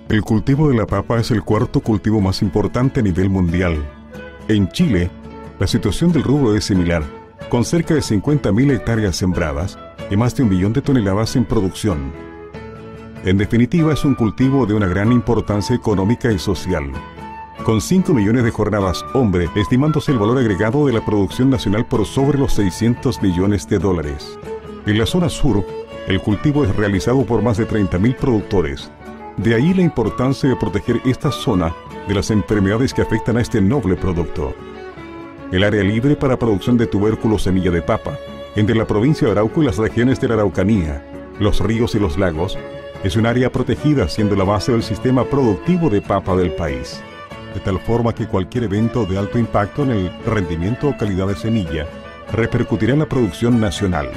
El cultivo de la papa es el cuarto cultivo más importante a nivel mundial. En Chile, la situación del rubro es similar, con cerca de 50.000 hectáreas sembradas y más de 1 millón de toneladas en producción. En definitiva, es un cultivo de una gran importancia económica y social, con 5 millones de jornadas hombre, estimándose el valor agregado de la producción nacional por sobre los 600 millones de dólares. En la zona sur, el cultivo es realizado por más de 30.000 productores. De ahí la importancia de proteger esta zona de las enfermedades que afectan a este noble producto. El área libre para producción de tubérculo semilla de papa, entre la provincia de Arauco y las regiones de la Araucanía, los ríos y los lagos, es un área protegida, siendo la base del sistema productivo de papa del país. De tal forma que cualquier evento de alto impacto en el rendimiento o calidad de semilla repercutirá en la producción nacional.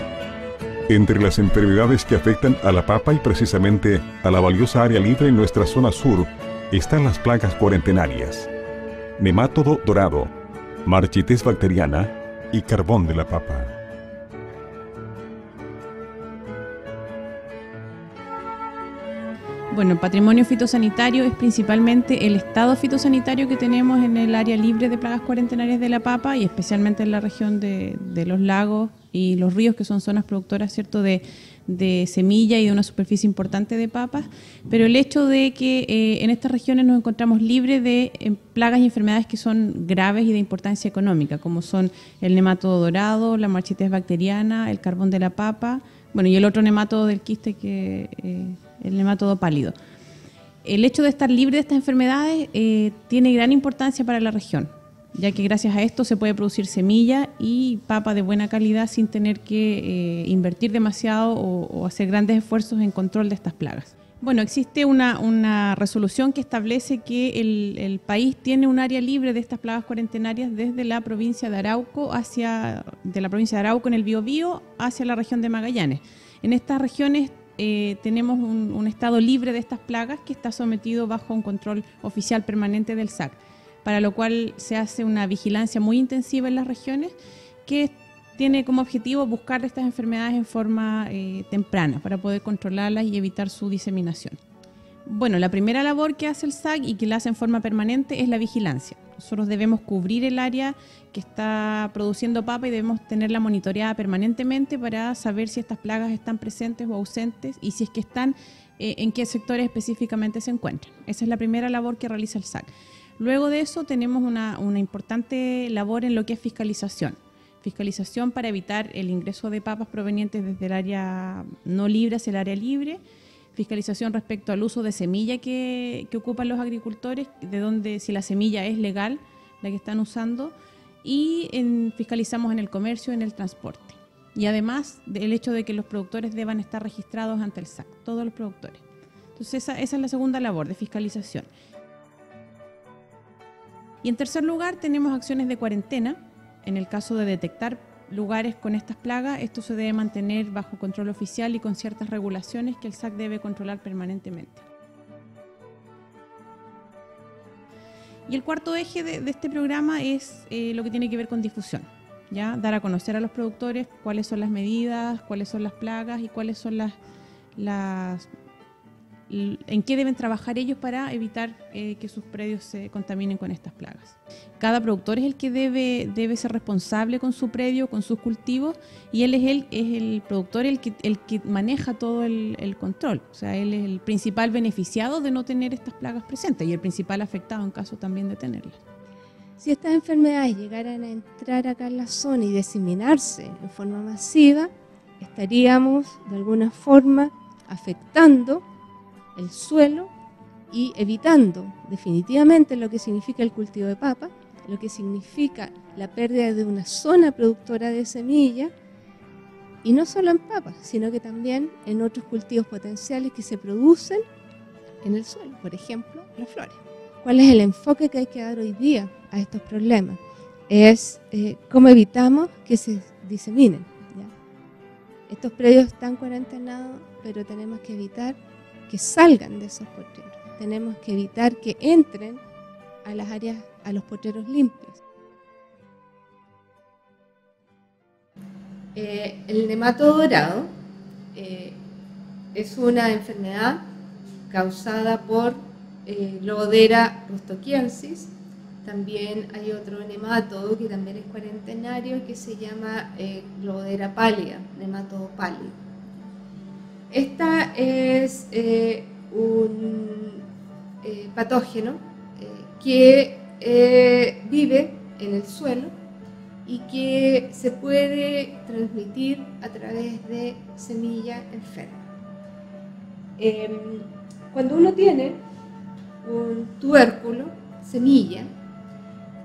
Entre las enfermedades que afectan a la papa y precisamente a la valiosa área libre en nuestra zona sur están las plagas cuarentenarias, nemátodo dorado, marchites bacteriana y carbón de la papa. Bueno, el patrimonio fitosanitario es principalmente el estado fitosanitario que tenemos en el área libre de plagas cuarentenarias de la papa y especialmente en la región de los lagos y los ríos, que son zonas productoras, ¿cierto?, de semilla y de una superficie importante de papas, pero el hecho de que en estas regiones nos encontramos libres de plagas y enfermedades que son graves y de importancia económica, como son el nemátodo dorado, la marchites bacteriana, el carbón de la papa, bueno, y el otro nemátodo del quiste, que el nemátodo pálido. El hecho de estar libre de estas enfermedades tiene gran importancia para la región, ya que gracias a esto se puede producir semilla y papa de buena calidad sin tener que invertir demasiado o hacer grandes esfuerzos en control de estas plagas. Bueno, existe una resolución que establece que el país tiene un área libre de estas plagas cuarentenarias desde la provincia de Arauco en el Biobío hacia la región de Magallanes. En estas regiones tenemos un estado libre de estas plagas que está sometido bajo un control oficial permanente del SAC, para lo cual se hace una vigilancia muy intensiva en las regiones que tiene como objetivo buscar estas enfermedades en forma temprana para poder controlarlas y evitar su diseminación. Bueno, la primera labor que hace el SAC y que la hace en forma permanente es la vigilancia. Nosotros debemos cubrir el área que está produciendo papa y debemos tenerla monitoreada permanentemente para saber si estas plagas están presentes o ausentes y si es que están, en qué sectores específicamente se encuentran. Esa es la primera labor que realiza el SAC. Luego de eso tenemos una importante labor en lo que es fiscalización. Fiscalización para evitar el ingreso de papas provenientes desde el área no libre hacia el área libre. Fiscalización respecto al uso de semilla que ocupan los agricultores, de donde si la semilla es legal, la que están usando. Y fiscalizamos en el comercio, en el transporte. Y además del hecho de que los productores deban estar registrados ante el SAC, todos los productores. Entonces esa es la segunda labor de fiscalización. Y en tercer lugar tenemos acciones de cuarentena. En el caso de detectar lugares con estas plagas, esto se debe mantener bajo control oficial y con ciertas regulaciones que el SAC debe controlar permanentemente. Y el cuarto eje de este programa es lo que tiene que ver con difusión, ¿ya? Dar a conocer a los productores cuáles son las medidas, cuáles son las plagas y cuáles son en qué deben trabajar ellos para evitar que sus predios se contaminen con estas plagas. Cada productor es el que debe ser responsable con su predio, con sus cultivos, y él es el productor el que maneja todo el control. O sea, él es el principal beneficiado de no tener estas plagas presentes y el principal afectado en caso también de tenerlas. Si estas enfermedades llegaran a entrar acá en la zona y diseminarse en forma masiva, estaríamos de alguna forma afectando el suelo y evitando definitivamente lo que significa el cultivo de papa, lo que significa la pérdida de una zona productora de semilla, y no solo en papas, sino que también en otros cultivos potenciales que se producen en el suelo, por ejemplo, las flores. ¿Cuál es el enfoque que hay que dar hoy día a estos problemas? Es cómo evitamos que se diseminen, ¿ya? Estos predios están cuarentenados, pero tenemos que evitar que salgan de esos potreros. Tenemos que evitar que entren a las áreas, a los potreros limpios. El nemátodo dorado es una enfermedad causada por Globodera rustoquiensis. También hay otro nemátodo que también es cuarentenario que se llama Globodera pálida, nemátodo pálido. Esta es un patógeno que vive en el suelo y que se puede transmitir a través de semilla enferma. Cuando uno tiene un tubérculo, semilla,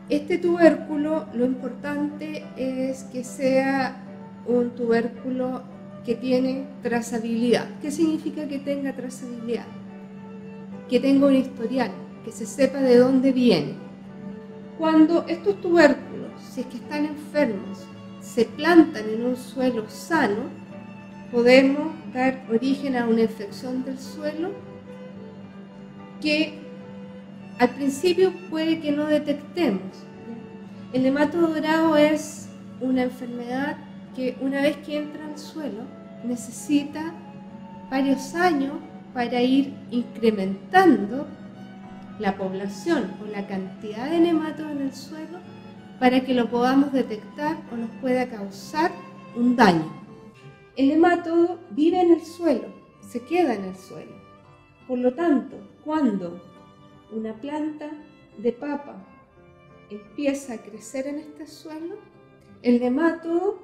este tubérculo lo importante es que sea un tubérculo que tiene trazabilidad. ¿Qué significa que tenga trazabilidad? Que tenga un historial, que se sepa de dónde viene. Cuando estos tubérculos, si es que están enfermos, se plantan en un suelo sano, podemos dar origen a una infección del suelo que al principio puede que no detectemos. El nematodo dorado es una enfermedad que una vez que entra al suelo necesita varios años para ir incrementando la población o la cantidad de nematodos en el suelo para que lo podamos detectar o nos pueda causar un daño. El nematodo vive en el suelo, se queda en el suelo. Por lo tanto, cuando una planta de papa empieza a crecer en este suelo, el nematodo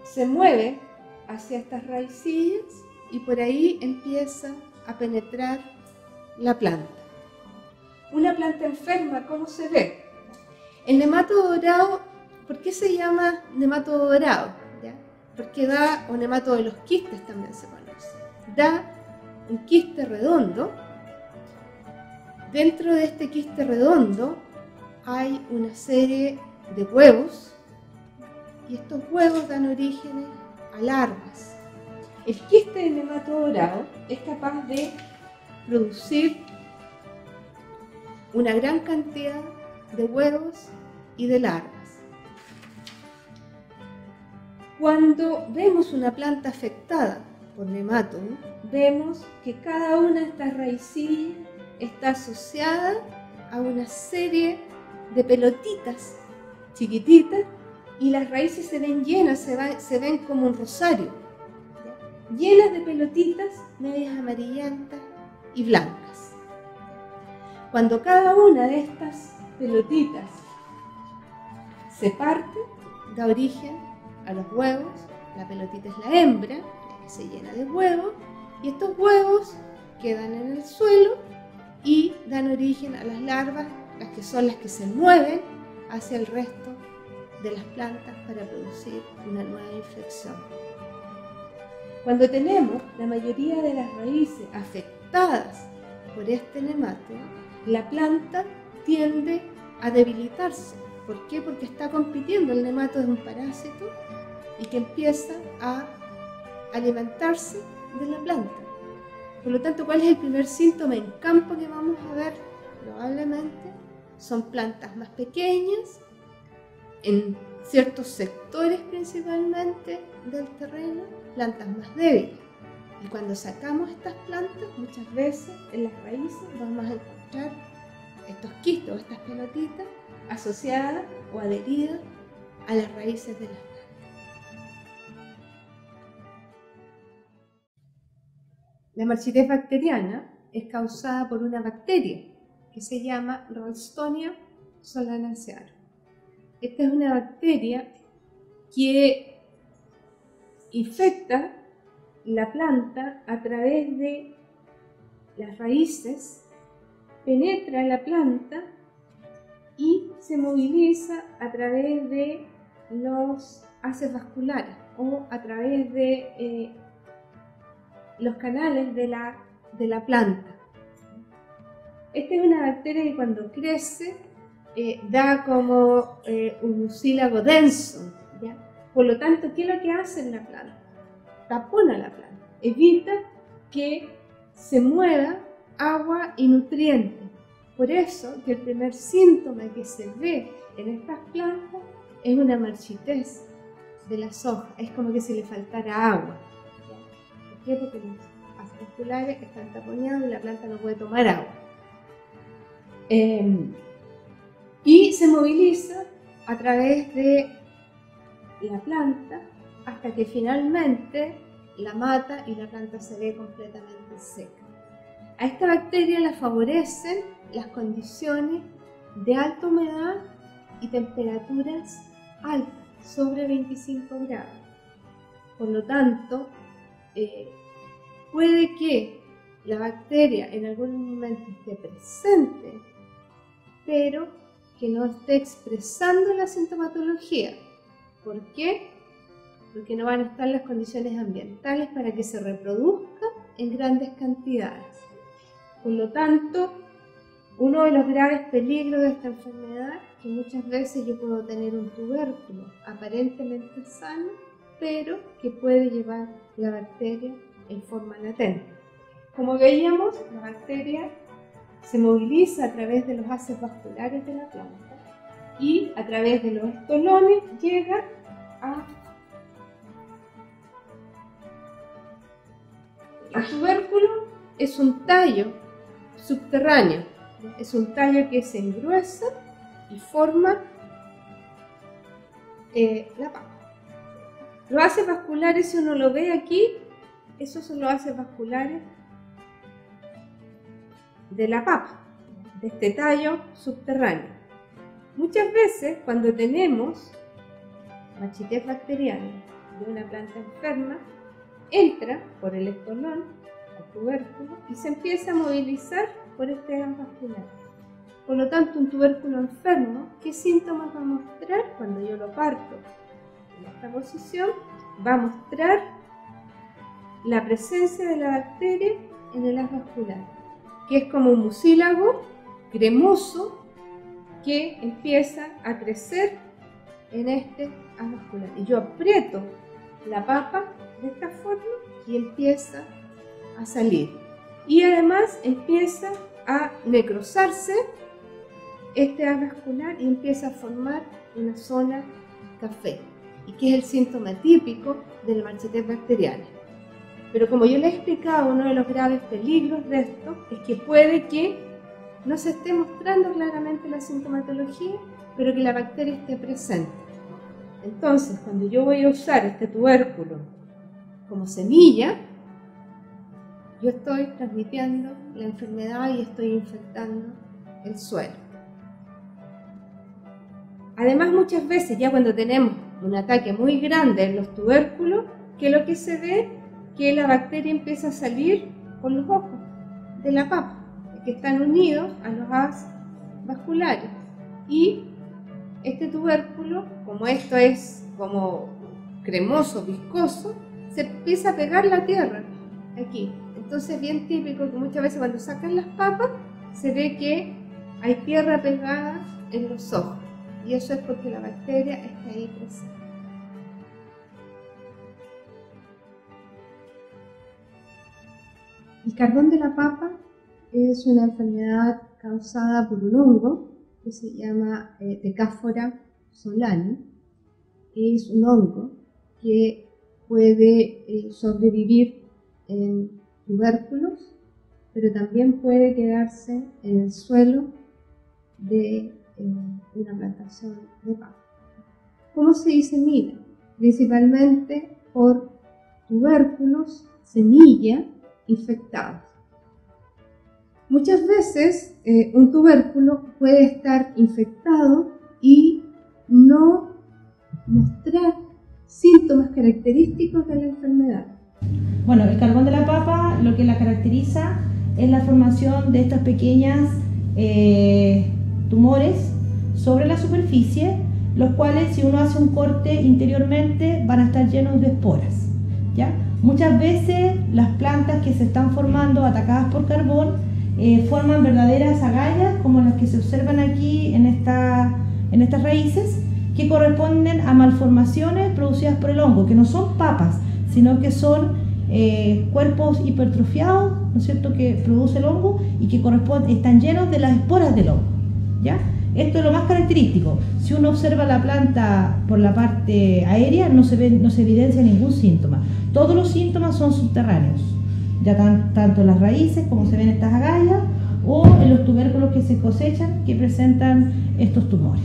se mueve hacia estas raicillas y por ahí empieza a penetrar la planta. Una planta enferma, ¿cómo se ve? El nematodo dorado, ¿por qué se llama nematodo dorado? ¿Ya? Porque da, o nematodo de los quistes también se conoce, da un quiste redondo. Dentro de este quiste redondo hay una serie de huevos y estos huevos dan origen a larvas. El quiste del nematodo dorado es capaz de producir una gran cantidad de huevos y de larvas. Cuando vemos una planta afectada por nematodo, vemos que cada una de estas raicillas está asociada a una serie de pelotitas chiquititas y las raíces se ven llenas, se ven como un rosario, llenas de pelotitas medias amarillentas y blancas. Cuando cada una de estas pelotitas se parte, da origen a los huevos. La pelotita es la hembra, que se llena de huevos, y estos huevos quedan en el suelo y dan origen a las larvas, las que son las que se mueven hacia el resto de las plantas para producir una nueva infección. Cuando tenemos la mayoría de las raíces afectadas por este nematodo, la planta tiende a debilitarse. ¿Por qué? Porque está compitiendo. El nematodo es un parásito y que empieza a alimentarse de la planta. Por lo tanto, ¿cuál es el primer síntoma en campo que vamos a ver? Probablemente son plantas más pequeñas, en ciertos sectores principalmente del terreno, plantas más débiles. Y cuando sacamos estas plantas, muchas veces en las raíces vamos a encontrar estos quistes o estas pelotitas asociadas o adheridas a las raíces de las plantas. La marchitez bacteriana es causada por una bacteria que se llama Ralstonia solanacearum. Esta es una bacteria que infecta la planta a través de las raíces, penetra en la planta y se moviliza a través de los haces vasculares o a través de los canales de la planta. Esta es una bacteria que cuando crece da como un mucílago denso, ¿ya? Por lo tanto, ¿qué es lo que hace en la planta? Tapona la planta, evita que se mueva agua y nutrientes. Por eso que el primer síntoma que se ve en estas plantas es una marchitez de las hojas, es como que si le faltara agua. ¿Por qué? Porque nos vasculares están taponeados y la planta no puede tomar agua. Y se moviliza a través de la planta hasta que finalmente la mata y la planta se ve completamente seca. A esta bacteria la favorecen las condiciones de alta humedad y temperaturas altas, sobre 25 grados. Por lo tanto, puede que la bacteria en algún momento esté presente, pero que no esté expresando la sintomatología. ¿Por qué? Porque no van a estar las condiciones ambientales para que se reproduzca en grandes cantidades. Por lo tanto, uno de los graves peligros de esta enfermedad es que muchas veces yo puedo tener un tubérculo aparentemente sano, pero que puede llevar la bacteria en forma latente. Como veíamos, la bacteria se moviliza a través de los haces vasculares de la planta y a través de los estolones llega El tubérculo es un tallo subterráneo, es un tallo que se engruesa y forma la papa. Los haces vasculares, si uno lo ve aquí, esos son los haces vasculares de la papa, de este tallo subterráneo. Muchas veces cuando tenemos machitez bacteriana de una planta enferma, entra por el estolón al tubérculo y se empieza a movilizar por este haz vascular. Por lo tanto, un tubérculo enfermo, ¿qué síntomas va a mostrar? Cuando yo lo parto en esta posición, va a mostrar la presencia de la bacteria en el haz vascular, que es como un mucílago cremoso que empieza a crecer en este haz vascular. Y yo aprieto la papa de esta forma y empieza a salir. Y además empieza a necrosarse este haz vascular y empieza a formar una zona café, y que es el síntoma típico de la marchitez bacteriana. Pero como yo les he explicado, uno de los graves peligros de esto es que puede que no se esté mostrando claramente la sintomatología, pero que la bacteria esté presente. Entonces, cuando yo voy a usar este tubérculo como semilla, yo estoy transmitiendo la enfermedad y estoy infectando el suelo. Además, muchas veces, ya cuando tenemos un ataque muy grande en los tubérculos, que lo que se ve que la bacteria empieza a salir por los ojos de la papa, que están unidos a los haces vasculares. Y este tubérculo, como esto es como cremoso, viscoso, se empieza a pegar la tierra aquí. Entonces es bien típico que muchas veces cuando sacan las papas se ve que hay tierra pegada en los ojos, y eso es porque la bacteria está ahí presente. El carbón de la papa es una enfermedad causada por un hongo que se llama Decaphora solani. Es un hongo que puede sobrevivir en tubérculos, pero también puede quedarse en el suelo de una plantación de papa. ¿Cómo se disemina? Principalmente por tubérculos, semilla, infectados. Muchas veces un tubérculo puede estar infectado y no mostrar síntomas característicos de la enfermedad. Bueno, el carbón de la papa lo que la caracteriza es la formación de estas pequeñas tumores sobre la superficie, los cuales si uno hace un corte interiormente van a estar llenos de esporas, ¿ya? Muchas veces las plantas que se están formando atacadas por carbón forman verdaderas agallas como las que se observan aquí en estas raíces, que corresponden a malformaciones producidas por el hongo, que no son papas, sino que son cuerpos hipertrofiados, ¿no es cierto?, que produce el hongo y que están llenos de las esporas del hongo, ¿ya? Esto es lo más característico. Si uno observa la planta por la parte aérea, no se evidencia ningún síntoma. Todos los síntomas son subterráneos. ya tanto en las raíces como se ven estas agallas, o en los tubérculos que se cosechan que presentan estos tumores.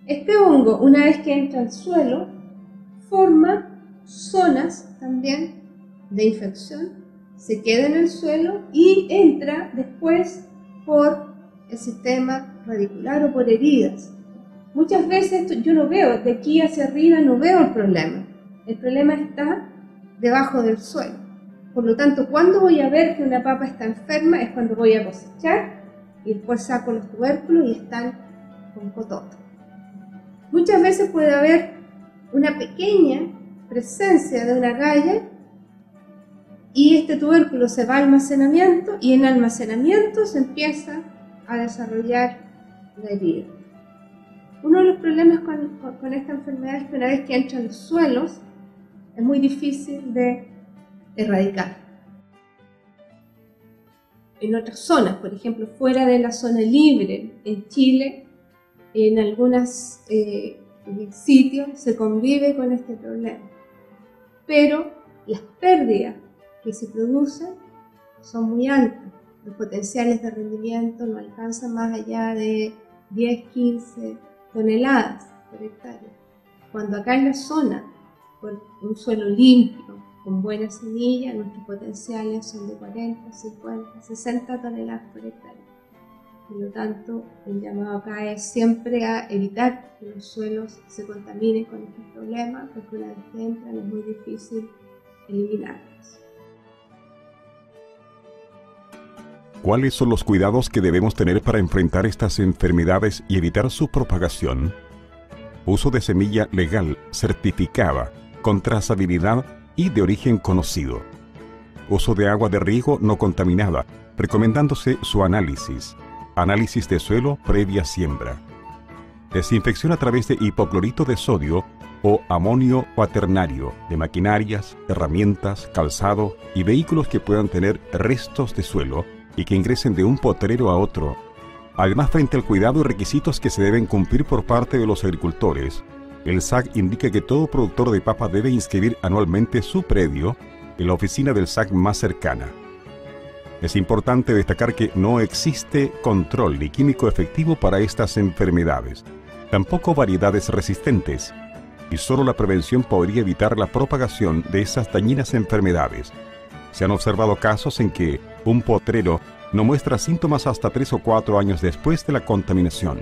Este hongo, una vez que entra al suelo, forma zonas también de infección, se queda en el suelo y entra después por el sistema radicular o por heridas. Muchas veces yo no veo, de aquí hacia arriba no veo el problema está debajo del suelo. Por lo tanto, cuando voy a ver que una papa está enferma es cuando voy a cosechar y después saco los tubérculos y están con cototo. Muchas veces puede haber una pequeña presencia de una agalla y este tubérculo se va a almacenamiento y en almacenamiento se empieza a desarrollar la herida. Uno de los problemas con esta enfermedad es que una vez que entra en los suelos es muy difícil de erradicar. En otras zonas, por ejemplo, fuera de la zona libre, en Chile, en algunos sitios se convive con este problema, pero las pérdidas que se producen son muy altas. Los potenciales de rendimiento no alcanzan más allá de 10-15 toneladas por hectárea. Cuando acá en la zona, por un suelo limpio, con buena semilla, nuestros potenciales son de 40, 50, 60 toneladas por hectárea. Por lo tanto, el llamado acá es siempre a evitar que los suelos se contaminen con estos problemas, porque una vez que entran es muy difícil eliminarlos. ¿Cuáles son los cuidados que debemos tener para enfrentar estas enfermedades y evitar su propagación? Uso de semilla legal, certificada, con trazabilidad y de origen conocido. Uso de agua de riego no contaminada, recomendándose su análisis. Análisis de suelo previa siembra. Desinfección a través de hipoclorito de sodio o amonio cuaternario de maquinarias, herramientas, calzado y vehículos que puedan tener restos de suelo y que ingresen de un potrero a otro. Además, frente al cuidado y requisitos que se deben cumplir por parte de los agricultores, el SAC indica que todo productor de papa debe inscribir anualmente su predio en la oficina del SAC más cercana. Es importante destacar que no existe control ni químico efectivo para estas enfermedades, tampoco variedades resistentes, y solo la prevención podría evitar la propagación de esas dañinas enfermedades. Se han observado casos en que un potrero no muestra síntomas hasta 3 o 4 años después de la contaminación.